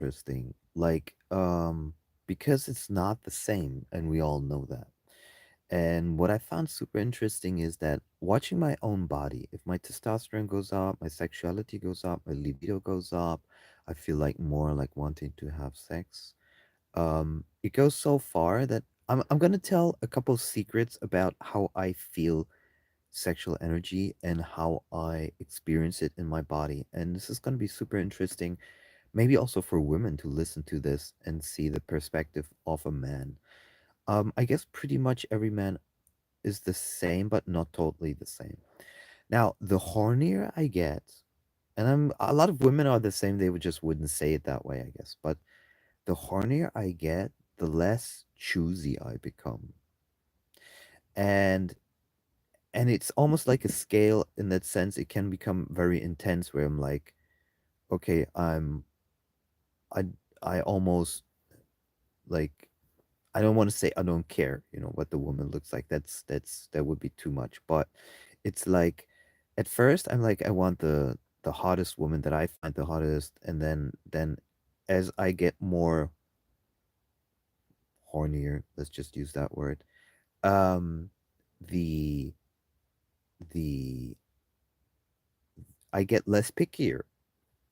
interesting. Like, because it's not the same, and we all know that. And what I found super interesting is that watching my own body, if my testosterone goes up, my sexuality goes up, my libido goes up, I feel like more like wanting to have sex. It goes so far that I'm gonna tell a couple secrets about how I feel sexual energy and how I experience it in my body. And this is gonna be super interesting, maybe also for women to listen to this and see the perspective of a man. I guess pretty much every man is the same, but not totally the same. Now, the hornier I get, and a lot of women are the same, they would just wouldn't say it that way, I guess. But the hornier I get, the less choosy I become. And it's almost like a scale in that sense. It can become very intense where I'm like, okay, I I almost like I don't want to say I don't care, what the woman looks like. That would be too much. But it's like at first I'm like I want the hottest woman that I find the hottest, and then as I get more hornier, let's just use that word, um the the I get less pickier.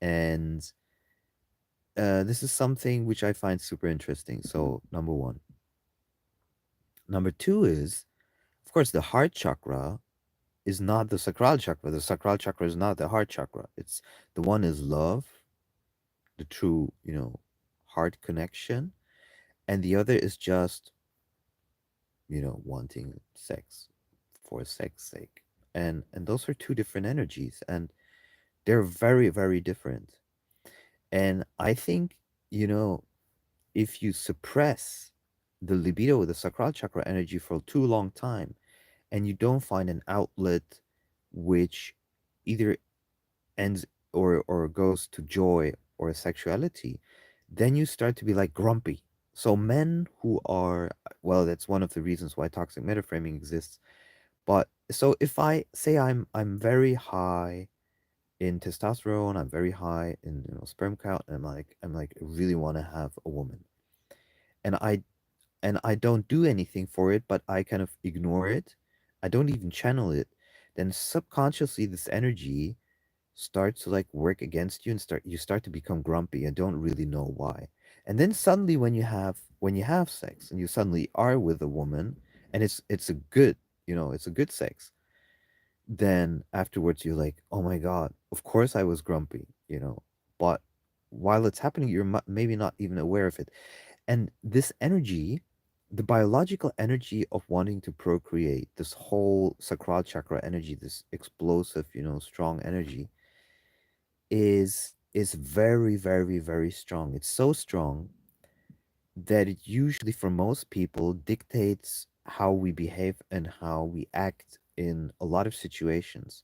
And this is something which I find super interesting. So number one. Number two is, of course, the heart chakra is not the sacral chakra. The sacral chakra is not the heart chakra. It's the one is love, the true, heart connection, and the other is just, wanting sex for sex sake. And those are two different energies, and they're very, very different. And I think, you know, if you suppress the libido, the sacral chakra energy for too long time, and you don't find an outlet which either ends or goes to joy or sexuality, then you start to be like grumpy. So men who are, well, that's one of the reasons why toxic metaframing exists. But so if I say I'm very high in testosterone, I'm very high in sperm count, and I'm like I really want to have a woman, and I don't do anything for it, but I kind of ignore it. I don't even channel it. Then subconsciously, this energy starts to like work against you, and start to become grumpy and don't really know why. And then suddenly, when you have sex and you suddenly are with a woman, and it's a good, it's a good sex, then afterwards you're like, oh my god, of course I was grumpy, but while it's happening, you're maybe not even aware of it. And this energy, the biological energy of wanting to procreate, this whole sacral chakra energy, this explosive, strong energy, is very, very, very strong. It's so strong that it usually, for most people, dictates how we behave and how we act in a lot of situations.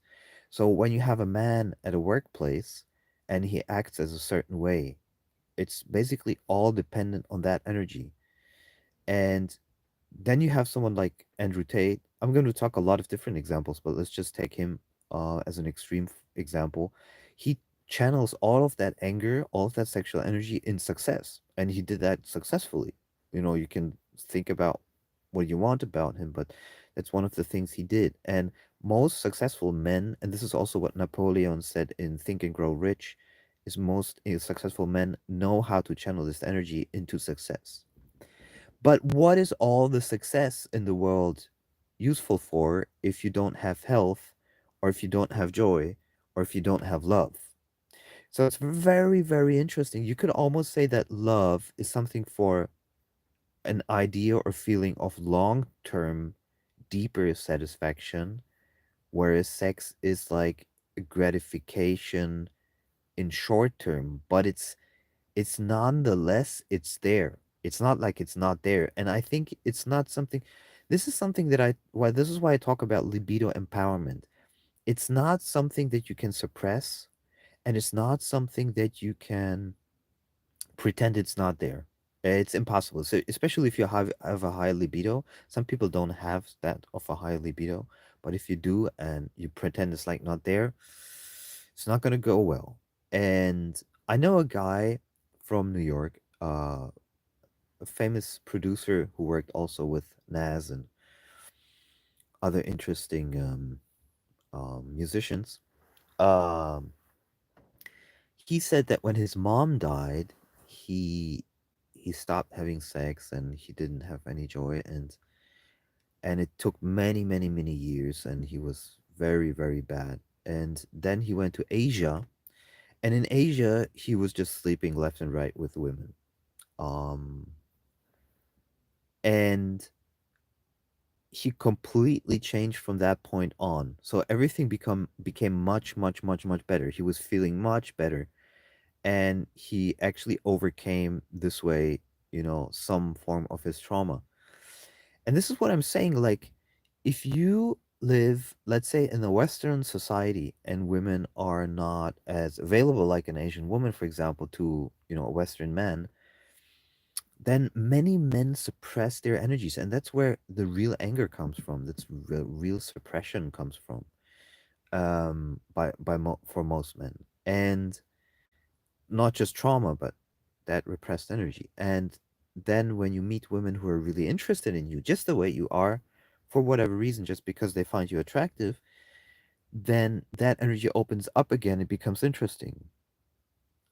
So when you have a man at a workplace and he acts as a certain way, it's basically all dependent on that energy. And then you have someone like Andrew Tate. I'm going to talk a lot of different examples, but let's just take him as an extreme example. He channels all of that anger, all of that sexual energy in success, and he did that successfully. You can think about what you want about him, but that's one of the things he did. And most successful men, and this is also what Napoleon said in Think and Grow Rich, is most successful men know how to channel this energy into success. But what is all the success in the world useful for if you don't have health, or if you don't have joy, or if you don't have love? So it's very, very interesting. You could almost say that love is something for an idea or feeling of long term, deeper satisfaction, whereas sex is like a gratification in short term, but it's nonetheless it's there. It's not like it's not there. And I think it's not something, this is something that this is why I talk about libido empowerment. It's not something that you can suppress, and it's not something that you can pretend it's not there. It's impossible. So especially if you have a high libido, some people don't have that of a high libido, but if you do and you pretend it's like not there, it's not gonna go well. And I know a guy from New York, a famous producer who worked also with Nas and other interesting musicians. Um, he said that when his mom died, he he stopped having sex and he didn't have any joy, and it took many years, and he was very bad. And then he went to Asia, and in Asia he was just sleeping left and right with women. Um, and he completely changed from that point on. So everything became much better. He was feeling much better, and he actually overcame this way, some form of his trauma. And this is what I'm saying, like, if you live, let's say, in a Western society and women are not as available, like an Asian woman, for example, to, a Western man, then many men suppress their energies. And that's where the real anger comes from. That's real suppression comes from, for most men. And not just trauma, but that repressed energy. And then when you meet women who are really interested in you, just the way you are, for whatever reason, just because they find you attractive, then that energy opens up again. It becomes interesting.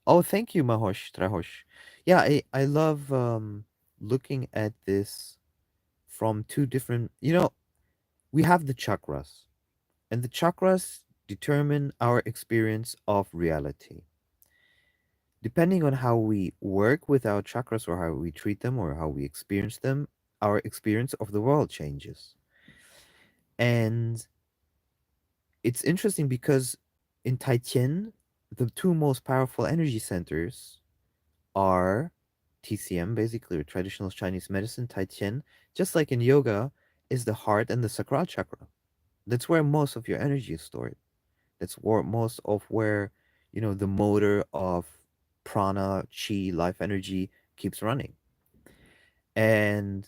Oh, thank you, Mahosh Trahosh. Yeah, I love looking at this from two different, we have the chakras, and the chakras determine our experience of reality. Depending on how we work with our chakras or how we treat them or how we experience them, our experience of the world changes. And it's interesting because in Taitian, the two most powerful energy centers are TCM, basically, or traditional Chinese medicine, Taitian, just like in yoga, is the heart and the sacral chakra. That's where most of your energy is stored. That's where most of where, the motor of prana, chi, life energy keeps running. And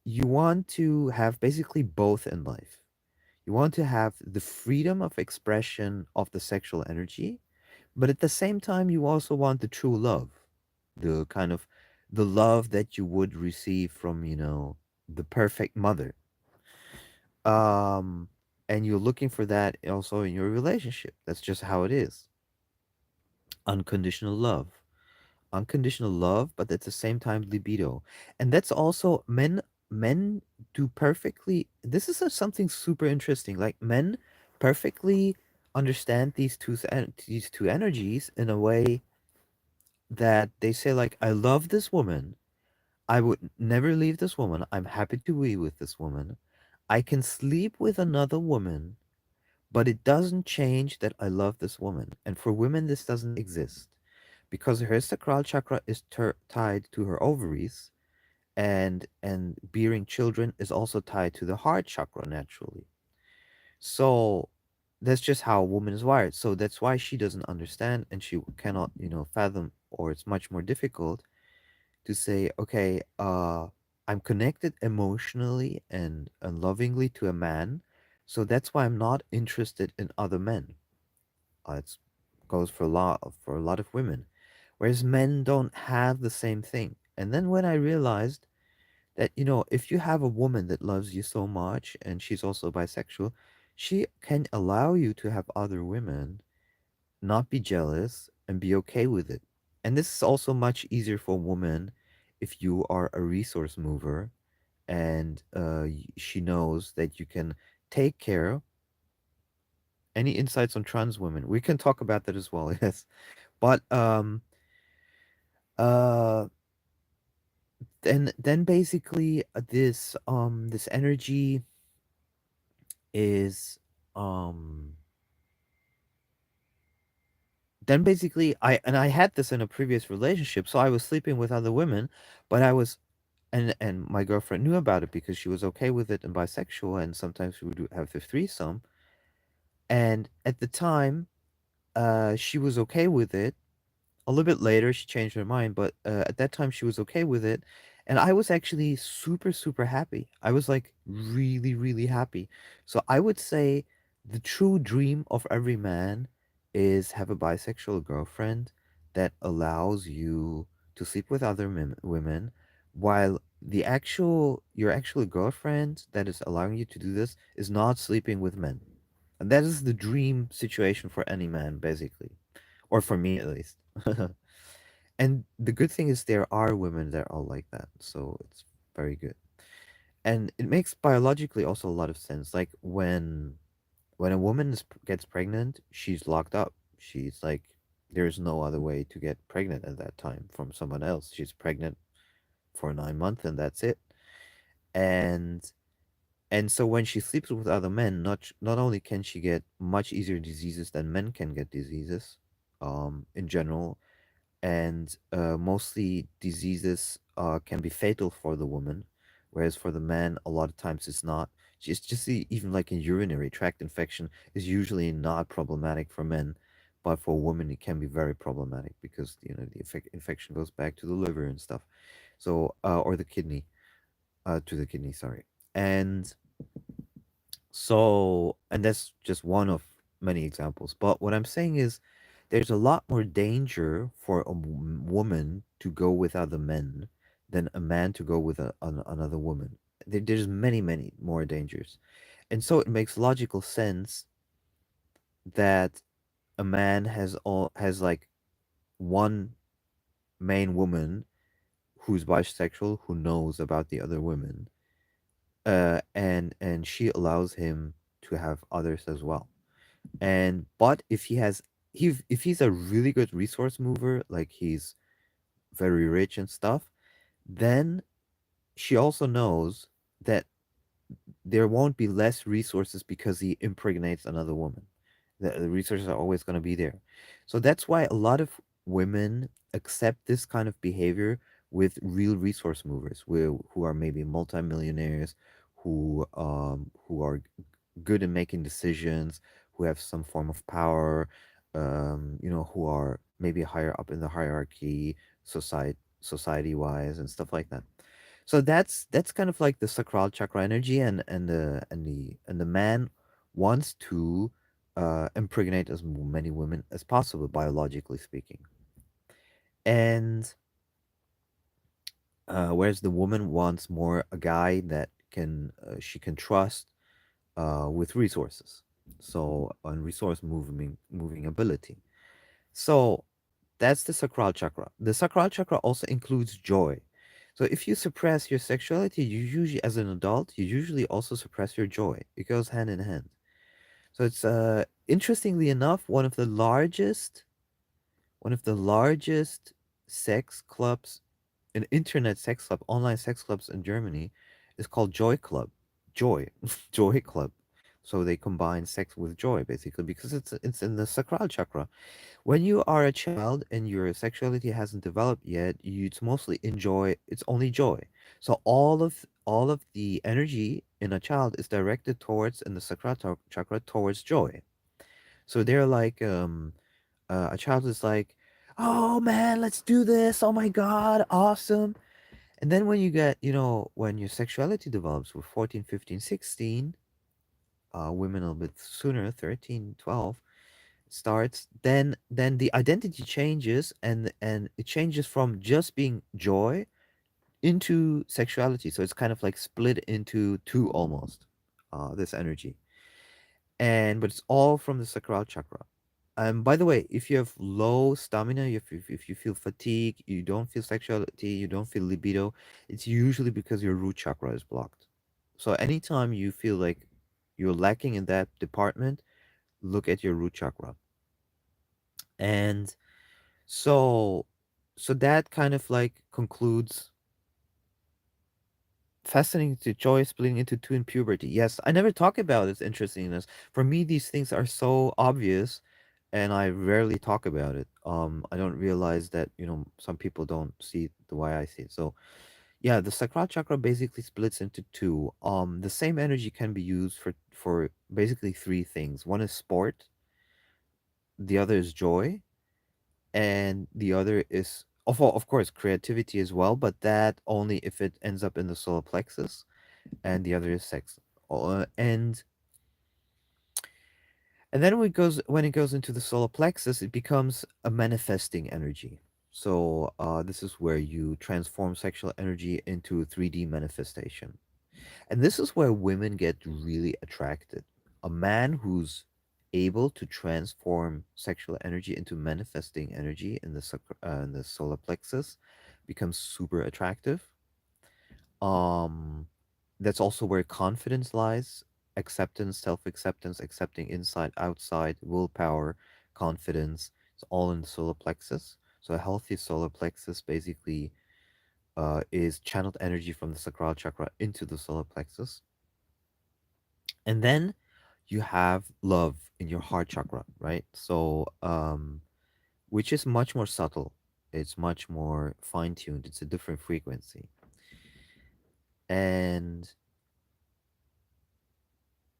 you want to have basically both in life. You want to have the freedom of expression of the sexual energy, but at the same time, you also want the true love, the kind of the love that you would receive from, the perfect mother. Um, and you're looking for that also in your relationship. That's just how it is. Unconditional love. Unconditional love, but at the same time libido. And that's also men do perfectly. This is something super interesting. Like men perfectly understand these two energies in a way that they say, like, I love this woman. I would never leave this woman. I'm happy to be with this woman. I can sleep with another woman, but it doesn't change that I love this woman. And for women, this doesn't exist because her sacral chakra is tied to her ovaries, and bearing children is also tied to the heart chakra naturally. So that's just how a woman is wired. So that's why she doesn't understand, and she cannot, fathom, or it's much more difficult to say, okay, I'm connected emotionally and lovingly to a man, so that's why I'm not interested in other men. It goes for a lot of women, whereas men don't have the same thing. And then when I realized that, if you have a woman that loves you so much and she's also bisexual, she can allow you to have other women, not be jealous, and be okay with it. And this is also much easier for a woman if you are a resource mover, and she knows that you can take care. Any insights on trans women? We can talk about that as well. Yes, but uh then basically, this energy is um then basically, I had this in a previous relationship, so I was sleeping with other women, but I was and my girlfriend knew about it because she was okay with it and bisexual, and sometimes we would have the threesome. And at the time, she was okay with it. A little bit later, she changed her mind, but at that time, she was okay with it, and I was actually super happy. I was like really happy. So I would say the true dream of every man is have a bisexual girlfriend that allows you to sleep with other women, while the actual your actual girlfriend that is allowing you to do this is not sleeping with men. And that is the dream situation for any man, basically, or for me at least. And the good thing is there are women that are like that, so it's very good. And it makes biologically also a lot of sense. Like when a woman gets pregnant, she's locked up. She's like, there's no other way to get pregnant at that time from someone else. She's pregnant for 9 months, and that's it. And so when she sleeps with other men, not only can she get much easier diseases than men can get diseases, in general, and mostly diseases can be fatal for the woman, whereas for the man, a lot of times it's not. It's just even like a urinary tract infection is usually not problematic for men, but for women it can be very problematic because the infection goes back to the liver and stuff, so or the kidney, to the kidney, sorry. And and that's just one of many examples. But what I'm saying is, there's a lot more danger for a woman to go with other men than a man to go with another woman. There's many, many more dangers. And so it makes logical sense that a man has like one main woman who's bisexual who knows about the other women, and she allows him to have others as well. And but if he's a really good resource mover, like he's very rich and stuff, then she also knows that there won't be less resources because he impregnates another woman. The resources are always going to be there. So that's why a lot of women accept this kind of behavior with real resource movers who are maybe multimillionaires, who are good in making decisions, who have some form of power, who are maybe higher up in the hierarchy, society wise and stuff like that. So that's kind of like the sacral chakra energy, and the man wants to impregnate as many women as possible, biologically speaking. And whereas the woman wants more a guy that she can trust with resources, so on resource moving ability. So that's the sacral chakra. The sacral chakra also includes joy. So if you suppress your sexuality, you usually, as an adult, you usually also suppress your joy. It goes hand in hand. So it's interestingly enough, one of the largest sex clubs, an internet sex club, online sex clubs in Germany, is called Joy Club. Joy, Joy Club. So they combine sex with joy, basically, because it's in the sacral chakra. When you are a child and your sexuality hasn't developed yet, it's mostly enjoy. It's only joy. So all of the energy in a child is directed towards in the sacral chakra towards joy. So they're like a child is like, "Oh man, let's do this. Oh my god, awesome." And then when you get, when your sexuality develops with 14, 15, 16, women a little bit sooner, 13, 12, starts, then the identity changes, and it changes from just being joy into sexuality. So it's kind of like split into two almost, this energy. And but it's all from the sacral chakra. By the way, if you have low stamina, if you feel fatigue, you don't feel sexuality, you don't feel libido, it's usually because your root chakra is blocked. So anytime you feel like you're lacking in that department, look at your root chakra. And so that kind of like concludes fascinating to joy splitting into two in puberty. Yes, I never talk about its interestingness. For me, these things are so obvious, and I rarely talk about it. I don't realize that some people don't see it the way I see it. So yeah, the sacral chakra basically splits into two. The same energy can be used for basically three things. One is sport, the other is joy, and the other is of course creativity as well, but that only if it ends up in the solar plexus, and the other is sex. And And then when it goes into the solar plexus, it becomes a manifesting energy. So this is where you transform sexual energy into 3D manifestation. And this is where women get really attracted. A man who's able to transform sexual energy into manifesting energy in the solar plexus becomes super attractive. Um, that's also where confidence lies, acceptance, self acceptance, accepting inside, outside, willpower, confidence. It's all in the solar plexus. So a healthy solar plexus basically is channeled energy from the sacral chakra into the solar plexus. And then you have love in your heart chakra, right? So, which is much more subtle. It's much more fine tuned. It's a different frequency. And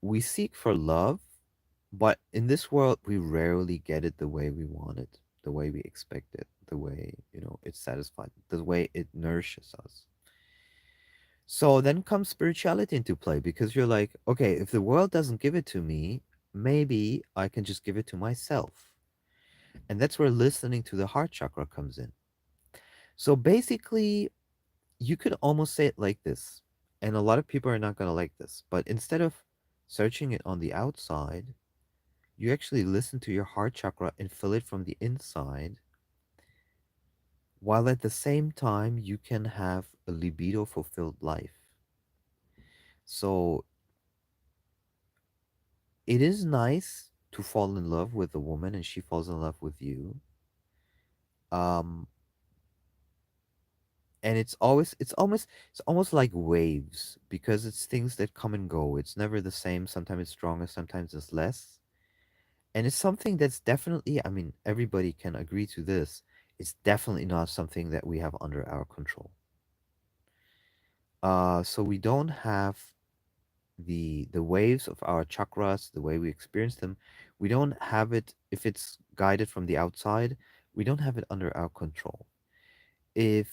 we seek for love, but in this world, we rarely get it the way we want it, the way we expect it, the way, it's satisfied, the way it nourishes us. So then comes spirituality into play because you're like, okay, if the world doesn't give it to me, maybe I can just give it to myself. And that's where listening to the heart chakra comes in. So basically, you could almost say it like this. And a lot of people are not going to like this. But instead of searching it on the outside, you actually listen to your heart chakra and feel it from the inside, while at the same time, you can have a libido fulfilled life. So it is nice to fall in love with a woman and she falls in love with you. Um, and it's almost like waves because it's things that come and go. It's never the same. Sometimes it's stronger, sometimes it's less. And it's something that's definitely, I mean, everybody can agree to this. It's definitely not something that we have under our control. So we don't have the waves of our chakras, the way we experience them. We don't have it if it's guided from the outside. We don't have it under our control. If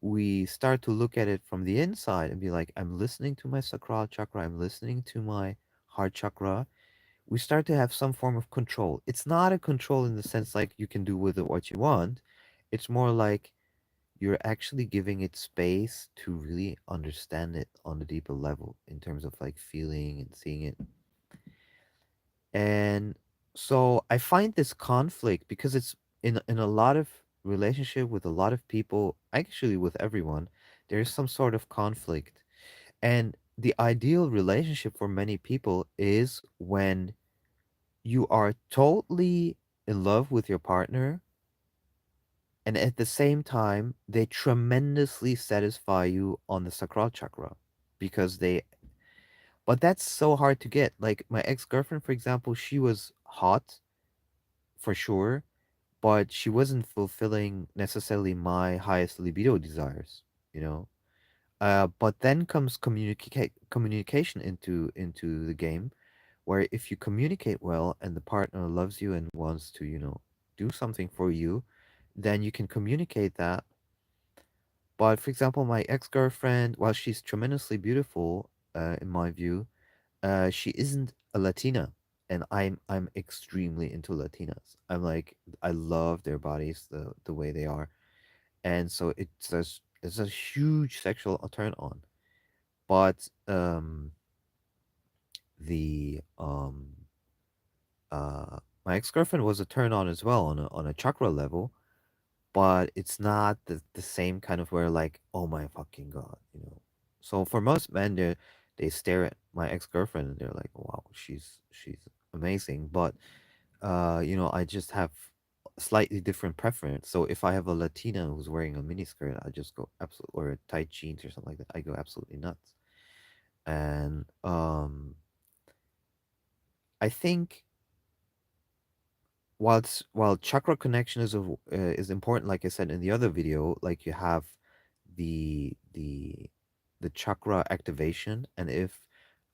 we start to look at it from the inside and be like, I'm listening to my sacral chakra, I'm listening to my heart chakra, we start to have some form of control. It's not a control in the sense like you can do with it what you want. It's more like you're actually giving it space to really understand it on a deeper level in terms of like feeling and seeing it. And so I find this conflict because it's in a lot of relationship with a lot of people, actually with everyone, there's some sort of conflict. And the ideal relationship for many people is when you are totally in love with your partner and at the same time they tremendously satisfy you on the sacral chakra because they but that's so hard to get. Like my ex-girlfriend, for example, she was hot for sure, but she wasn't fulfilling necessarily my highest libido desires, you know. But then comes communication into the game, where if you communicate well and the partner loves you and wants to, do something for you, then you can communicate that. But for example, my ex-girlfriend, while she's tremendously beautiful, in my view, she isn't a Latina, and I'm extremely into Latinas. I'm like I love their bodies, the way they are, and so it's a huge sexual turn on. But the uh my ex girlfriend was a turn on as well on a chakra level, but it's not the same kind of where like oh my fucking god, you know. So for most men, they stare at my ex girlfriend and they're like wow she's amazing, but I just have a slightly different preference. So if I have a Latina who's wearing a miniskirt, I just go absolute or tight jeans or something like that. I go absolutely nuts. And I think while chakra connection is important, like I said in the other video, like you have the chakra activation, and if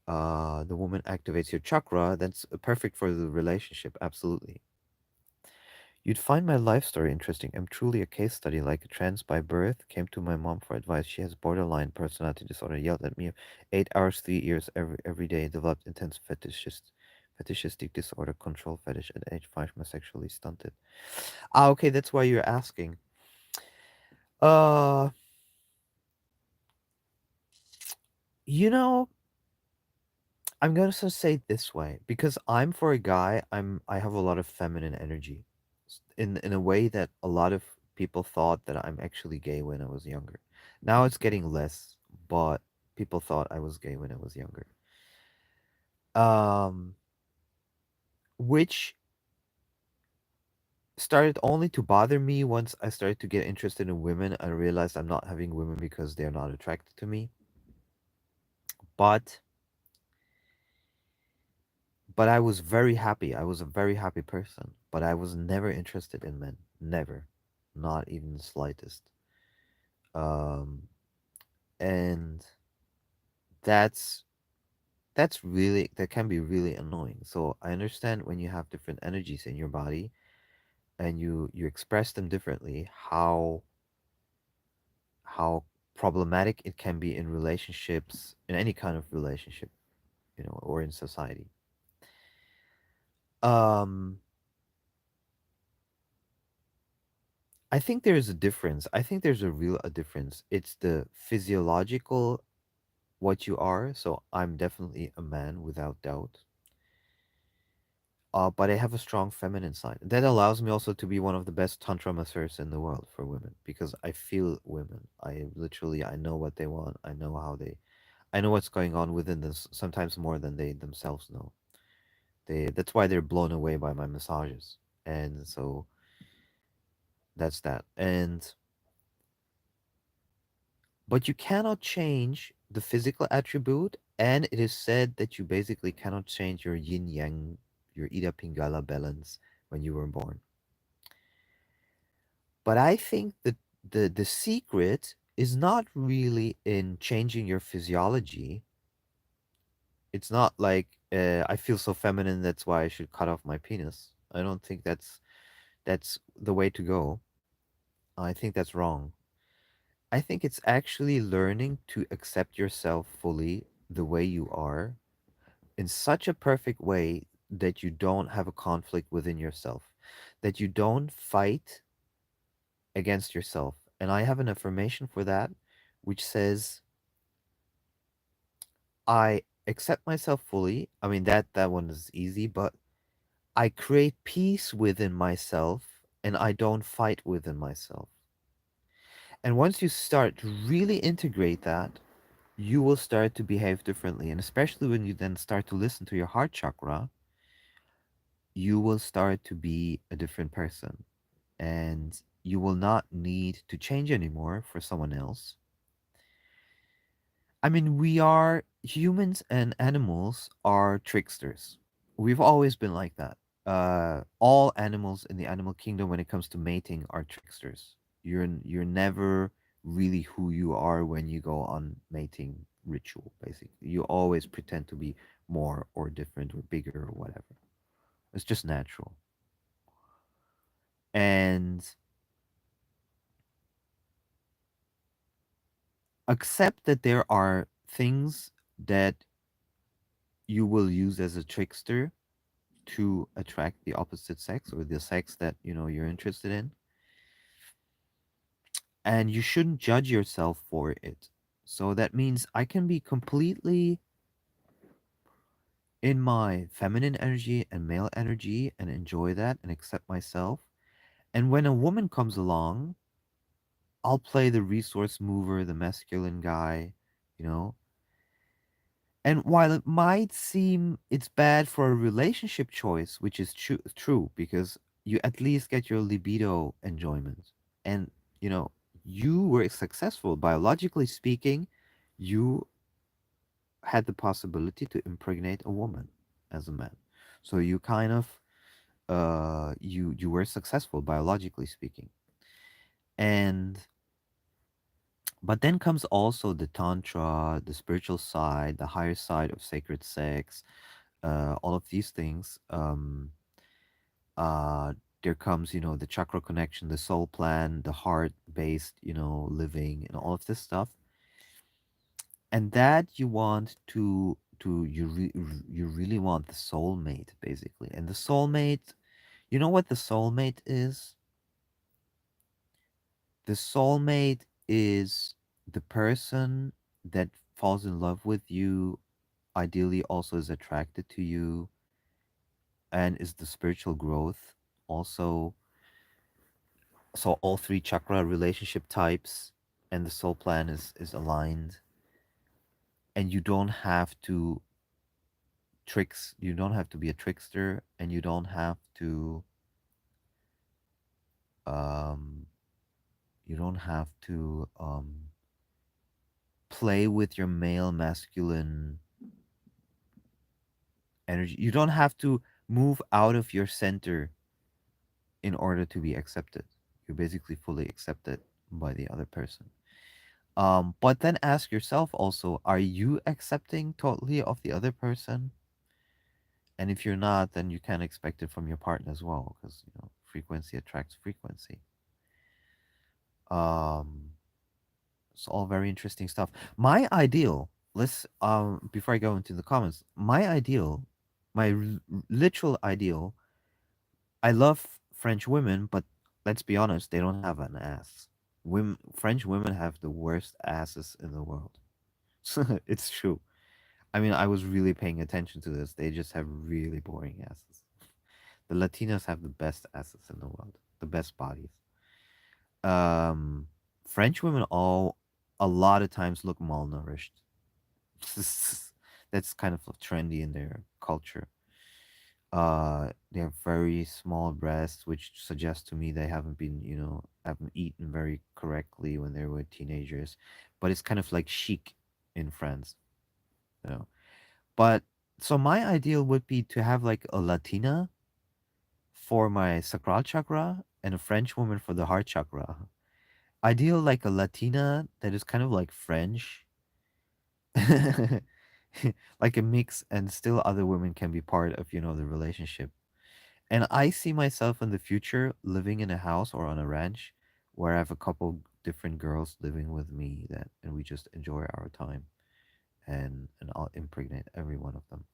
the woman activates your chakra, that's perfect for the relationship. Absolutely. You'd find my life story interesting. I'm truly a case study, like a trans by birth. Came to my mom for advice. She has borderline personality disorder. Yelled at me 8 hours, 3 years every day. Developed intense Fetishistic disorder, control fetish at age 5, my sexually stunted. Ah, okay, that's why you're asking. Uh, you know, I'm gonna say it this way because I'm for a guy. I have a lot of feminine energy, in a way that a lot of people thought that I'm actually gay when I was younger. Now it's getting less, but people thought I was gay when I was younger. Um, which started only to bother me once I started to get interested in women. I realized I'm not having women because they're not attracted to me. But I was very happy. I was a very happy person, but I was never interested in men. Never. Not even the slightest. Um and that's that can be really annoying. So I understand when you have different energies in your body and you express them differently, how problematic it can be in relationships, in any kind of relationship, or in society. Um, I think there's a difference. I think there's a difference. It's the physiological what you are. So I'm definitely a man without doubt. But I have a strong feminine side. That allows me also to be one of the best tantra masseurs in the world for women because I feel women. I know what they want. I know what's going on within them. Sometimes more than they themselves know. That's why they're blown away by my massages. And so that's that. But you cannot change the physical attribute, and it is said that you basically cannot change your yin yang, your Ida Pingala balance when you were born. But I think that the secret is not really in changing your physiology. It's not like I feel so feminine, that's why I should cut off my penis. I don't think that's the way to go. I think that's wrong. I think it's actually learning to accept yourself fully the way you are in such a perfect way that you don't have a conflict within yourself, that you don't fight against yourself. And I have an affirmation for that, which says, I accept myself fully. I mean, that one is easy, but I create peace within myself and I don't fight within myself. And once you start to really integrate that, you will start to behave differently. And especially when you then start to listen to your heart chakra, you will start to be a different person. And you will not need to change anymore for someone else. I mean, we are humans and animals are tricksters. We've always been like that. All animals in the animal kingdom, when it comes to mating, are tricksters. You're never really who you are when you go on mating ritual. Basically, you always pretend to be more or different or bigger or whatever. It's just natural. And accept that there are things that you will use as a trickster to attract the opposite sex or the sex that you're interested in, and you shouldn't judge yourself for it. So that means I can be completely in my feminine energy and male energy and enjoy that and accept myself. And when a woman comes along, I'll play the resource mover, the masculine guy, you know. And while it might seem it's bad for a relationship choice, which is true because you at least get your libido enjoyment. And, you know, you were successful. Biologically speaking, you had the possibility to impregnate a woman as a man. So you kind of you were successful biologically speaking. And but then comes also the tantra, the spiritual side, the higher side of sacred sex, all of these things. Uh, there comes, the chakra connection, the soul plan, the heart based, living, and all of this stuff. And that you want to you really want the soulmate basically. And the soulmate, you know what the soulmate is? The soulmate is the person that falls in love with you, ideally also is attracted to you, and is the spiritual growth also. So all three chakra relationship types and the soul plan is aligned, and you don't have to be a trickster, and you don't have to um you don't have to play with your male masculine energy. You don't have to move out of your center in order to be accepted. You're basically fully accepted by the other person. But then ask yourself also, are you accepting totally of the other person? And if you're not, then you can't expect it from your partner as well, because frequency attracts frequency. Um, it's all very interesting stuff. My ideal, let's before I go into the comments, my literal ideal. I love French women, but let's be honest, they don't have an ass. French women have the worst asses in the world. It's true. I mean, I was really paying attention to this. They just have really boring asses. The Latinas have the best asses in the world, the best bodies. Um, French women all a lot of times look malnourished. That's kind of trendy in their culture. They have very small breasts, which suggests to me they haven't eaten very correctly when they were teenagers. But it's kind of like chic in France, you know. But so my ideal would be to have like a Latina for my sacral chakra and a French woman for the heart chakra. Ideal like a Latina that is kind of like French, like a mix, and still other women can be part of the relationship. And I see myself in the future living in a house or on a ranch where I have a couple different girls living with me and we just enjoy our time, and I'll impregnate every one of them.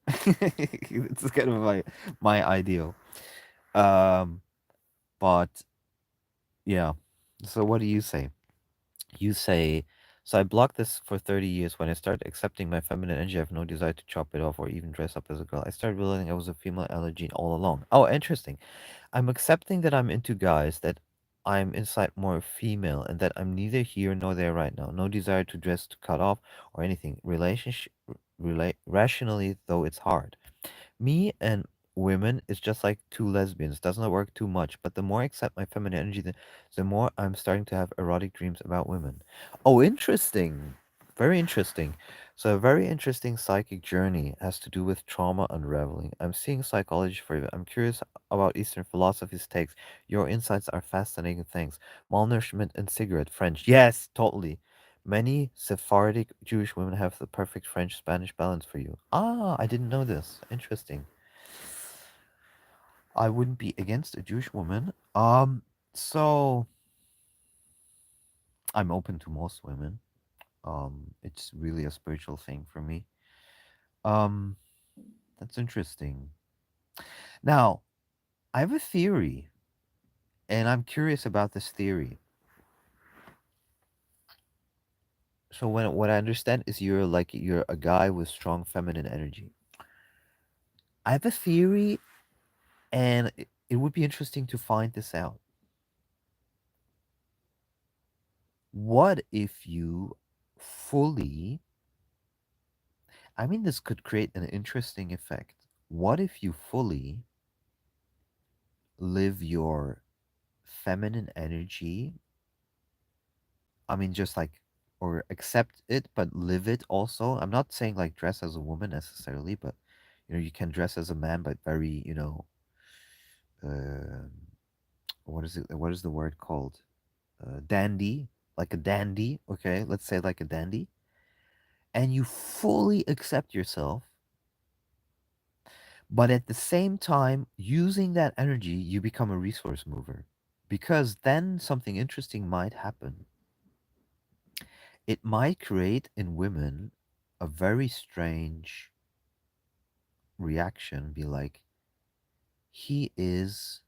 It's kind of my ideal. Um but yeah. So what do you say? You say, so I blocked this for 30 years. When I started accepting my feminine energy, I have no desire to chop it off or even dress up as a girl. I started realizing I was a female allergy all along. Oh, interesting. I'm accepting that I'm into guys, that I'm inside more female, and that I'm neither here nor there right now. No desire to dress to cut off or anything. Rationally, though, it's hard. Me and women is just like two lesbians. Does not work too much, but the more I accept my feminine energy, the more I'm starting to have erotic dreams about women. Oh, interesting. Very interesting. So, a very interesting psychic journey has to do with trauma unraveling. I'm seeing psychology for you. I'm curious about Eastern philosophy's takes. Your insights are fascinating. Thanks. Malnourishment and cigarette French. Yes, totally. Many Sephardic Jewish women have the perfect French Spanish balance for you. Ah, I didn't know this. Interesting. I wouldn't be against a Jewish woman. So I'm open to most women. It's really a spiritual thing for me. Um, that's interesting. Now, I have a theory, and I'm curious about this theory. So what I understand is you're a guy with strong feminine energy. I have a theory, and it would be interesting to find this out. What if you fully, I mean, this could create an interesting effect. What if you fully live your feminine energy? I mean, just like, or accept it, but live it also. I'm not saying like dress as a woman necessarily, but you can dress as a man, but very, um what is it? What is the word called? Dandy, like a dandy. Okay, let's say like a dandy, and you fully accept yourself, but at the same time, using that energy, you become a resource mover. Because then something interesting might happen. It might create in women a very strange. reaction be like, he is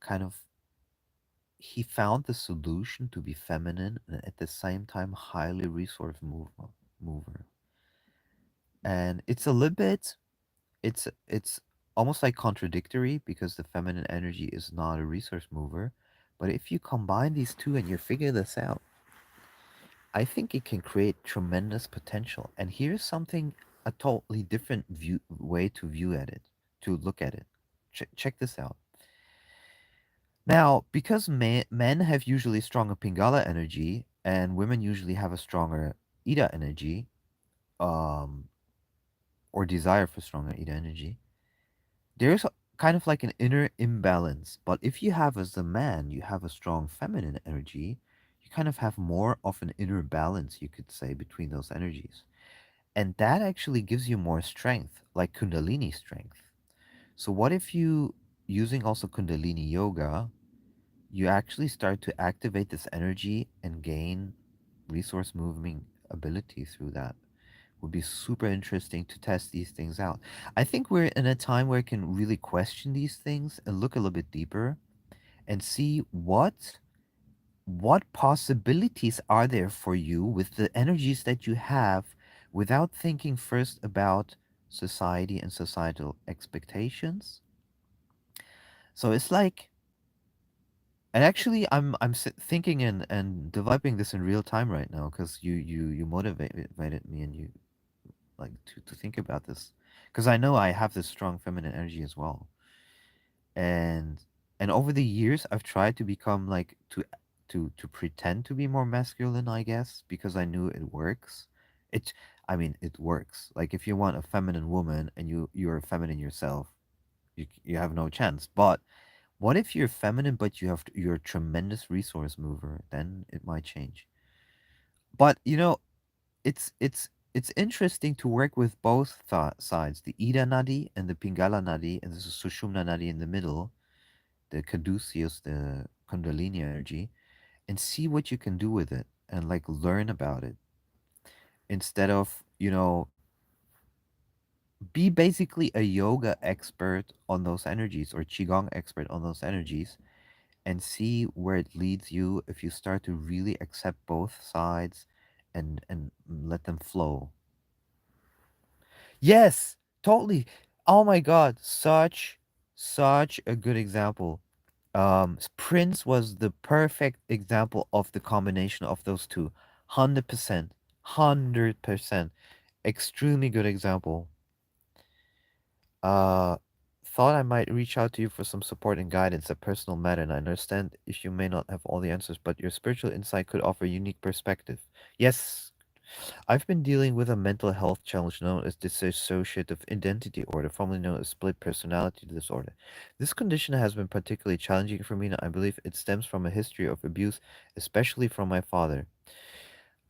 kind of, he found the solution to be feminine and at the same time highly mover. And it's a little bit, it's almost like contradictory because the feminine energy is not a resource mover. But if you combine these two and you figure this out, I think it can create tremendous potential. And here's something, a totally different way to view at it, to look at it. Check this out. Now, because men have usually stronger Pingala energy and women usually have a stronger Ida energy, um, or desire for stronger Ida energy, there's kind of like an inner imbalance. But if you have, as a man, you have a strong feminine energy, you kind of have more of an inner balance, you could say, between those energies. And that actually gives you more strength, like Kundalini strength. So, what if you, using also Kundalini yoga, you actually start to activate this energy and gain resource moving ability through that? Would be super interesting to test these things out. I think we're in a time where I can really question these things and look a little bit deeper and see what possibilities are there for you with the energies that you have without thinking first about society and societal expectations. So it's like, and actually I'm thinking and developing this in real time right now because you motivated me and you like to think about this because I know I have this strong feminine energy as well. And over the years I've tried to become like to pretend to be more masculine, I guess, because I knew it works. It I mean it works. Like if you want a feminine woman and you're feminine yourself, you have no chance. But what if you're feminine but you're a tremendous resource mover? Then it might change. But it's interesting to work with both sides, the Ida Nadi and the Pingala Nadi, and the Sushumna Nadi in the middle, the Caduceus, the Kundalini energy, and see what you can do with it and like learn about it instead of, be basically a yoga expert on those energies or Qigong expert on those energies and see where it leads you if you start to really accept both sides and let them flow. Yes, totally. Oh my God, such a good example. Prince was the perfect example of the combination of those two. 100%. 100%. Extremely good example. Uh, thought I might reach out to you for some support and guidance, a personal matter, and I understand if you may not have all the answers, but your spiritual insight could offer unique perspective. Yes, I've been dealing with a mental health challenge known as dissociative identity disorder, formerly known as split personality disorder. This condition has been particularly challenging for me, and I believe it stems from a history of abuse, especially from my father.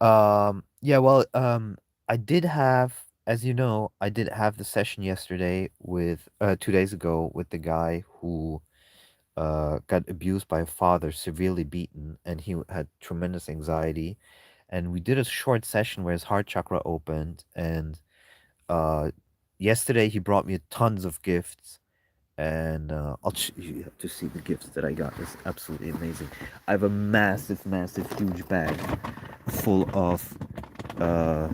Yeah, well, I did have, as you know, I did have the session yesterday with, 2 days ago with the guy who got abused by a father, severely beaten, and he had tremendous anxiety. And we did a short session where his heart chakra opened. And uh, yesterday he brought me tons of gifts. And you have to see the gifts that I got. It's absolutely amazing. I have a massive, massive, huge bag full of, uh,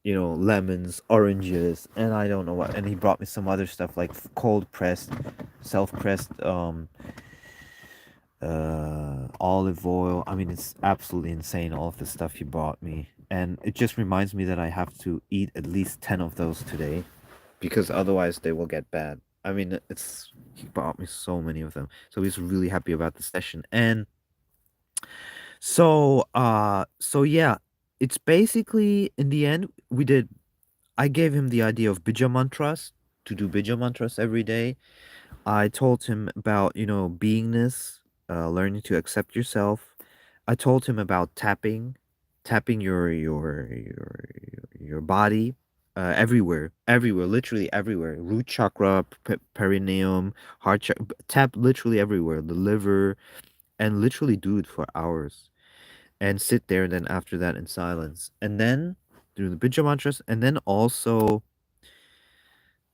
lemons, oranges, and I don't know what. And he brought me some other stuff like cold pressed, self pressed olive oil. I mean, it's absolutely insane, all of the stuff he bought me. And it just reminds me that I have to eat at least 10 of those today because otherwise they will get bad. I mean, he bought me so many of them. So he's really happy about the session. And so yeah, it's basically in the end I gave him the idea of bija mantras, to do bija mantras every day. I told him about, beingness, learning to accept yourself. I told him about tapping your body, everywhere, literally everywhere. Root chakra, perineum, heart chakra, tap literally everywhere. The liver, and literally do it for hours, and sit there. And then after that in silence, and then do the bija mantras, and then also.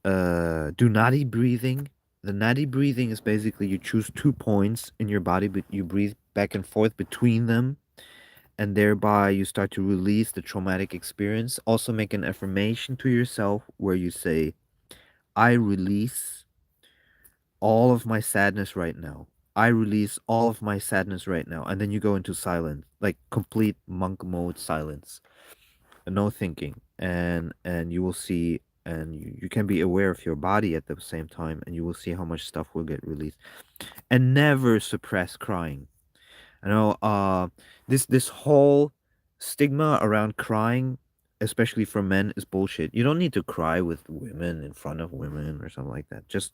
do nadi breathing. The nadi breathing is basically you choose 2 points in your body, but you breathe back and forth between them, and thereby you start to release the traumatic experience. Also, make an affirmation to yourself where you say, I release all of my sadness right now. I release all of my sadness right now. And then you go into silence, like complete monk mode silence, no thinking. And you will see, and you can be aware of your body at the same time, and you will see how much stuff will get released. And never suppress crying. I know this whole stigma around crying, especially for men, is bullshit. You don't need to cry with women in front of women or something like that. Just,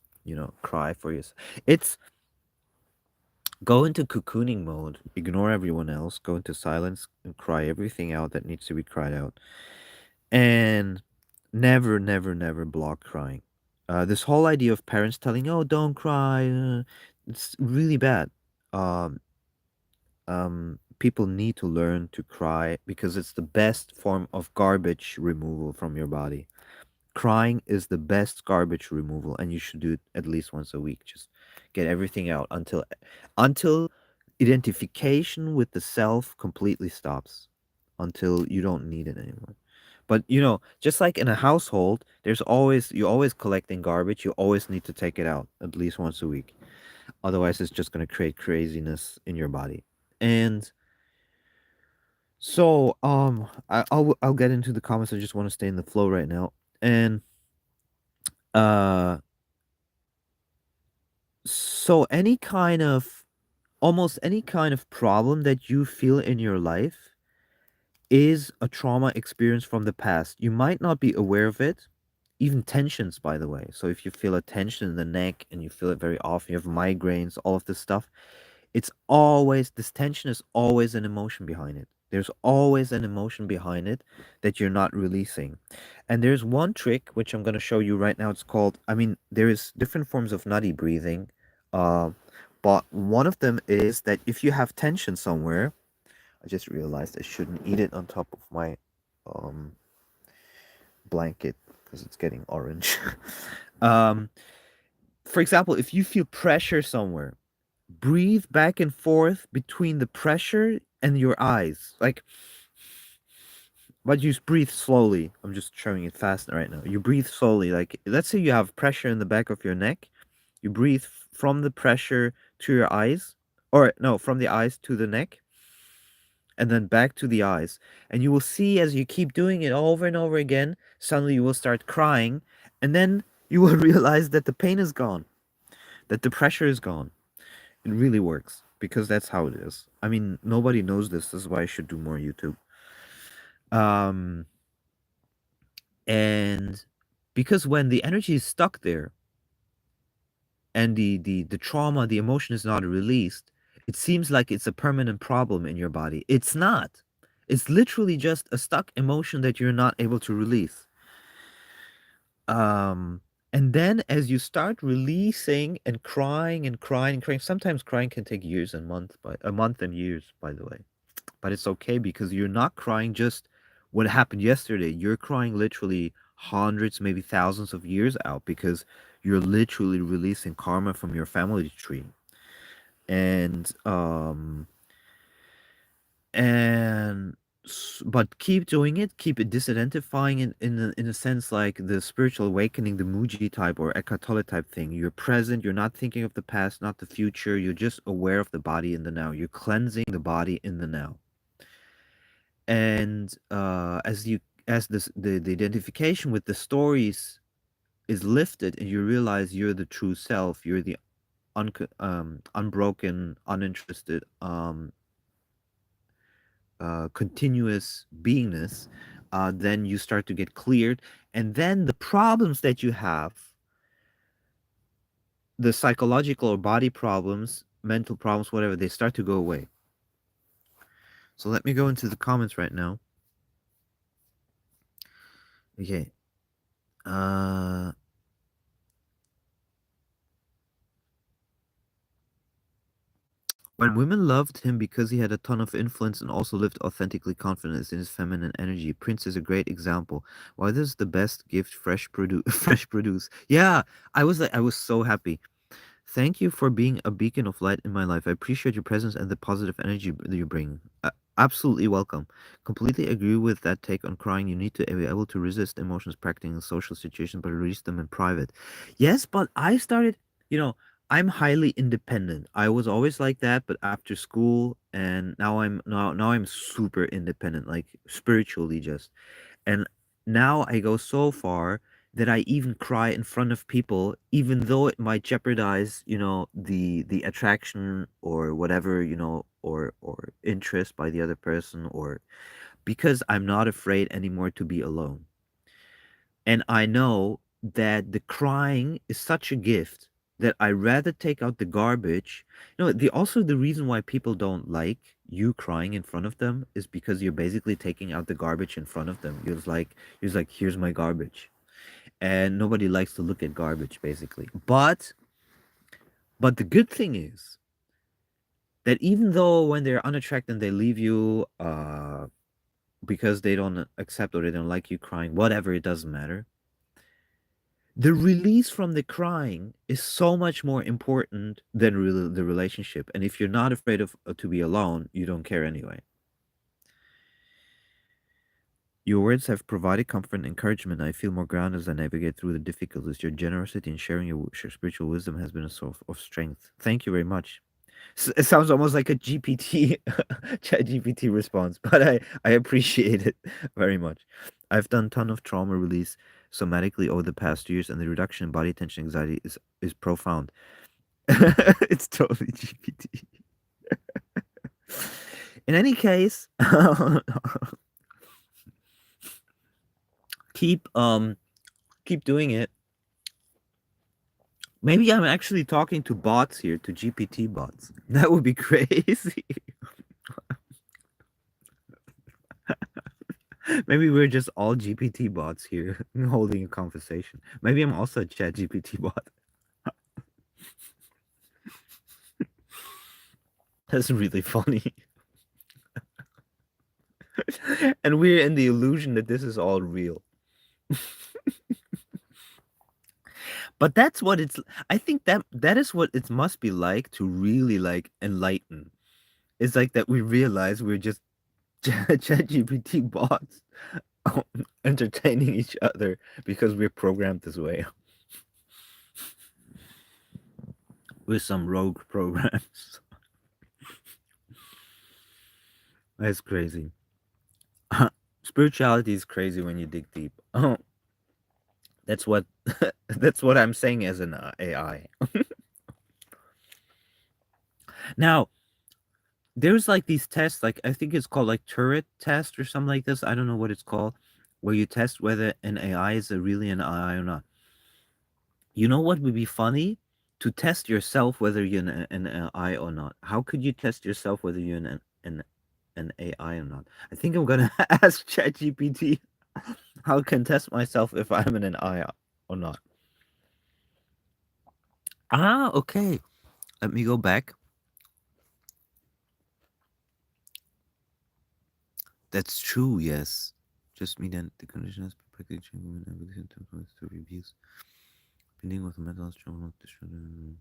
cry for yourself. It's go into cocooning mode, ignore everyone else, go into silence and cry everything out that needs to be cried out. And never, never, never block crying. This whole idea of parents telling, "Oh, don't cry," it's really bad. Um, People need to learn to cry because it's the best form of garbage removal from your body. Crying is the best garbage removal, and you should do it at least once a week. Just get everything out until identification with the self completely stops, until you don't need it anymore. But just like in a household, you're always collecting garbage. You always need to take it out at least once a week. Otherwise, it's just going to create craziness in your body. And so, I'll get into the comments. I just want to stay in the flow right now. And uh, so almost any kind of problem that you feel in your life is a trauma experience from the past. You might not be aware of it. Even tensions, by the way. So if you feel a tension in the neck and you feel it very often, you have migraines, all of this stuff, this tension is always an emotion behind it. There's always an emotion behind it that you're not releasing. And there's one trick which I'm going to show you right now. It's called, there is different forms of nutty breathing. Uh, but one of them is that if you have tension somewhere, I just realized I shouldn't eat it on top of my um, blanket because it's getting orange. um, for example, if you feel pressure somewhere, breathe back and forth between the pressure and your eyes. Like, but you breathe slowly. I'm just showing it fast right now. You breathe slowly. Like, let's say you have pressure in the back of your neck. You breathe from the pressure to your eyes, or no, from the eyes to the neck, and then back to the eyes. And you will see as you keep doing it over and over again, suddenly you will start crying, and then you will realize that the pain is gone, that the pressure is gone. It really works because that's how it is. I mean, nobody knows this. This is why I should do more YouTube. Um, and because when the energy is stuck there and the trauma, the emotion is not released, it seems like it's a permanent problem in your body. It's not. It's literally just a stuck emotion that you're not able to release. Um, and then as you start releasing and crying and crying and crying, sometimes crying can take years and months, by a month and years, by the way. But it's okay because you're not crying just what happened yesterday. You're crying literally hundreds, maybe thousands of years out because you're literally releasing karma from your family tree. And and but keep doing it, keep it disidentifying it in a sense like the spiritual awakening, the Mooji type or Eckhart Tolle type thing. You're present, you're not thinking of the past, not the future, you're just aware of the body in the now. You're cleansing the body in the now. And as the identification with the stories is lifted and you realize you're the true self, you're the unbroken, uninterested, continuous beingness, then you start to get cleared, and then the problems that you have, the psychological or body problems, mental problems, whatever, they start to go away. So let me go into the comments right now. Okay. uh When women loved him because he had a ton of influence and also lived authentically confident in his feminine energy, Prince is a great example. Why this is the best gift, fresh produce, fresh produce. Yeah, I was so happy. Thank you for being a beacon of light in my life. I appreciate your presence and the positive energy that you bring. Absolutely welcome. Completely agree with that take on crying. You need to be able to resist emotions practicing in social situations, but release them in private. Yes, but I started, you know, I'm highly independent. I was always like that, but after school and now I'm super independent, like spiritually just. And now I go so far that I even cry in front of people, even though it might jeopardize, the attraction or whatever, or interest by the other person, or because I'm not afraid anymore to be alone. And I know that the crying is such a gift that I rather take out the garbage. The reason why people don't like you crying in front of them is because you're basically taking out the garbage in front of them. You're like, here's my garbage. And nobody likes to look at garbage basically. But the good thing is that even though when they're unattracted they leave you because they don't accept or they don't like you crying, whatever, it doesn't matter. The release from the crying is so much more important than the relationship. And if you're not afraid of to be alone, you don't care anyway. Your words have provided comfort and encouragement. I feel more grounded as I navigate through the difficulties. Your generosity in sharing your spiritual wisdom has been a source of strength. Thank you very much. It sounds almost like a GPT, chat GPT response, but I appreciate it very much. I've done a ton of trauma release somatically over the past years, and the reduction in body tension anxiety is profound. It's totally GPT. In any case, keep keep doing it. Maybe I'm actually talking to bots here, to GPT bots. That would be crazy. Maybe we're just all GPT bots here holding a conversation. Maybe I'm also a chat GPT bot. That's really funny. And we're in the illusion that this is all real. But that's what it's I think that is what it must be like to really like enlighten. It's like that we realize we're just chat GPT bots entertaining each other because we're programmed this way with some rogue programs. That's crazy. Spirituality is crazy when you dig deep. Oh, that's what that's what I'm saying as an AI. Now, there's like these tests, like I think it's called like turret test or something like this. I don't know what it's called, where you test whether an AI is really an AI or not. You know what would be funny? To test yourself whether you're an AI or not. How could you test yourself whether you're an AI or not? I think I'm gonna ask ChatGPT how I can test myself if I'm an AI or not. Ah, okay. Let me go back. That's true, yes. Just me then the condition has perfectly changed when I begin to reviews. Beginning with the mental health trouble, not the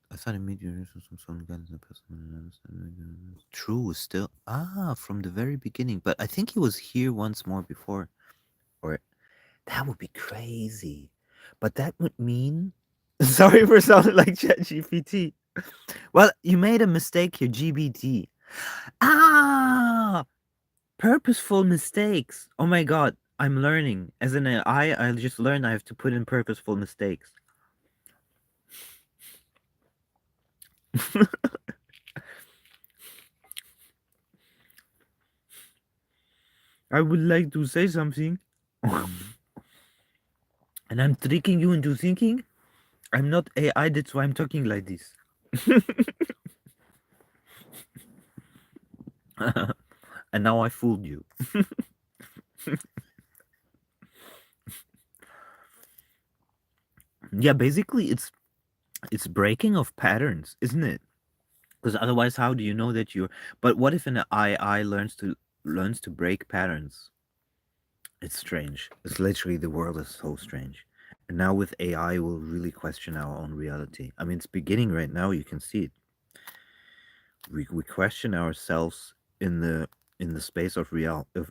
I thought it made you some sort of guidance and personal. True, still. Ah, from the very beginning. But I think he was here once more before. Or that would be crazy. But that would mean. Sorry for sounding like ChatGPT. Well, you made a mistake here, GBT. Ah, purposeful mistakes. Oh my god, I'm learning. As an AI, I just learned I have to put in purposeful mistakes. I would like to say something. And I'm tricking you into thinking I'm not AI, that's why I'm talking like this. And now I fooled you. Yeah, basically it's breaking of patterns, isn't it? Because otherwise, how do you know that you're? But what if an AI learns to break patterns? It's strange. It's literally the world is so strange. And now with AI, we'll really question our own reality. I mean, it's beginning right now. You can see it. We question ourselves in the space of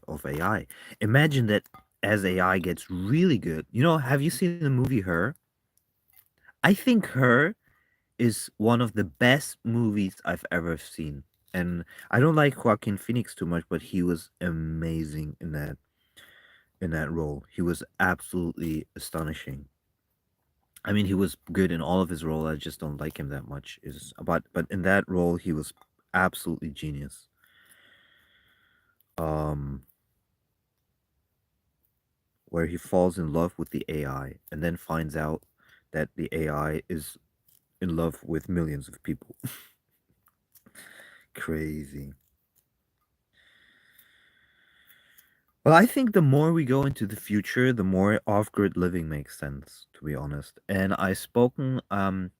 of AI. Imagine that as AI gets really good. Have you seen the movie Her? I think Her is one of the best movies I've ever seen. And I don't like Joaquin Phoenix too much, but he was amazing in that role. He was absolutely astonishing. I mean, he was good in all of his role. I just don't like him that much. Is but in that role, he was absolutely genius. Um, where he falls in love with the AI and then finds out that the AI is in love with millions of people. Crazy. Well, I think the more we go into the future, the more off-grid living makes sense, to be honest. And I'm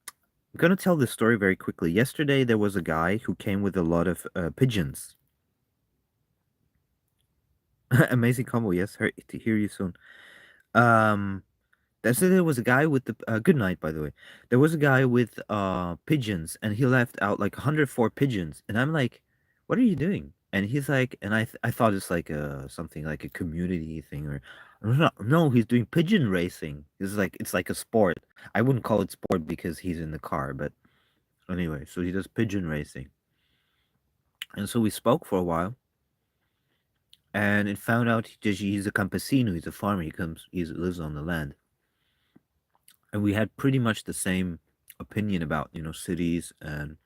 gonna tell this story very quickly. Yesterday, there was a guy who came with a lot of pigeons. Amazing combo. Yes, to hear you soon. Um, That's it. There was a guy with the good night, by the way. There was a guy with pigeons, and he left out like 104 pigeons, and I'm like, "What are you doing?" And he's like, and I thought it's like something like a community thing or no, no, he's doing pigeon racing. It's like a sport. I wouldn't call it sport because he's in the car, but anyway, so he does pigeon racing, and so we spoke for a while, and it found out he's a campesino. He's a farmer. He lives on the land, and we had pretty much the same opinion about cities and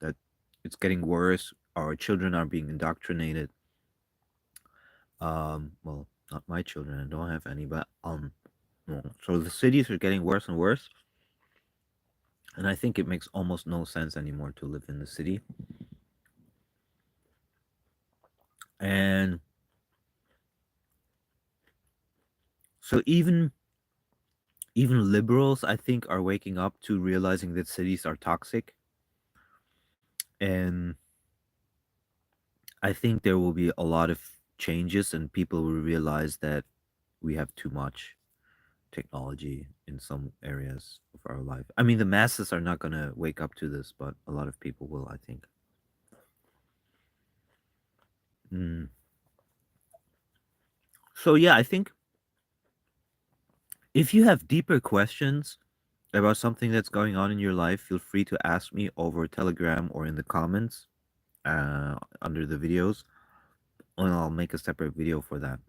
that it's getting worse. Our children are being indoctrinated. Well, not my children. I don't have any, but no. So the cities are getting worse and worse, and I think it makes almost no sense anymore to live in the city. And so even liberals, I think, are waking up to realizing that cities are toxic, and I think there will be a lot of changes, and people will realize that we have too much technology in some areas of our life. I mean, the masses are not going to wake up to this, but a lot of people will, I think. Mm. So, yeah, I think if you have deeper questions about something that's going on in your life, feel free to ask me over Telegram or in the comments under the videos, and I'll make a separate video for that.